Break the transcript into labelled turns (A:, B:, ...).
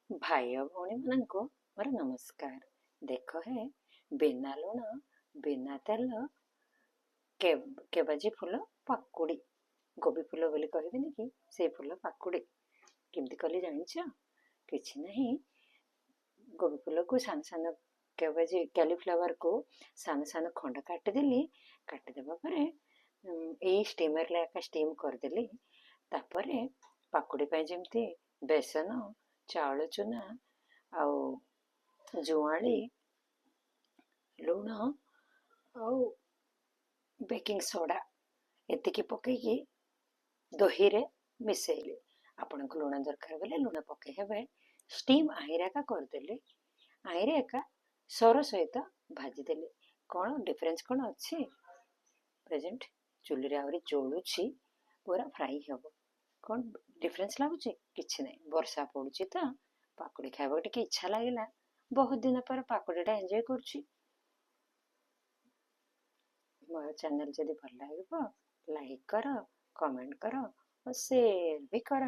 A: भाई और भौणी माननको मोर नमस्कार। देख हे बिना लुण बिना तेल केबाजी फूल पाकुड़ी गोबी फूल बोली कहबिनि कि से फूल पाकुड़ी केमती कली जानिछ किछि नहीं। गोबी फूल को सान सान केबाजी कैलीफ्लावर को सान सान खंड काटिदेली। काटिदेबा परे एई स्टीमर रे एका स्टीम करदेली। तापरे पाकुड़ी ପାଇଁ ଯେମିତି ବେସନ ଚାଉଳ ଚୁନା ଆଉ ଜୁଆଁଳି ଲୁଣ ଆଉ ବେକିଂ ସୋଡ଼ା ଏତିକି ପକେଇକି ଦହିରେ ମିଶେଇଲି। ଆପଣଙ୍କୁ ଲୁଣ ଦରକାର ବେଲେ ଲୁଣ ପକେଇ ହେବେ। ଷ୍ଟିମ୍ ଆଇଁରେ ଏକା କରିଦେଲି। ଆଇଁରେ ଏକା ସର ସହିତ ଭାଜିଦେଲି। କ'ଣ ଡିଫରେନ୍ସ କ'ଣ ଅଛି? ପ୍ରେଜେଣ୍ଟ ଚୁଲିରେ ଆହୁରି ଜଳୁଛି, ପୁରା ଫ୍ରାଇ ହେବ। କ'ଣ ଡିଫରେନ୍ସ ଲାଗୁଛି? କିଛି ନାହିଁ। ବର୍ଷା ପଡୁଛି ତ ପାକୁଡ଼ି ଖାଇବାକୁ ଟିକେ ଇଚ୍ଛା ଲାଗିଲା। ବହୁତ ଦିନ ପରେ ପାକୁଡ଼ିଟା ଏନ୍ଜୟ କରୁଛି। ମୋ ଚ୍ୟାନେଲ ଯଦି ଭଲ ଲାଗିବ ଲାଇକ୍ କର, କମେଣ୍ଟ କର ଓ ସେୟାର ବି କର।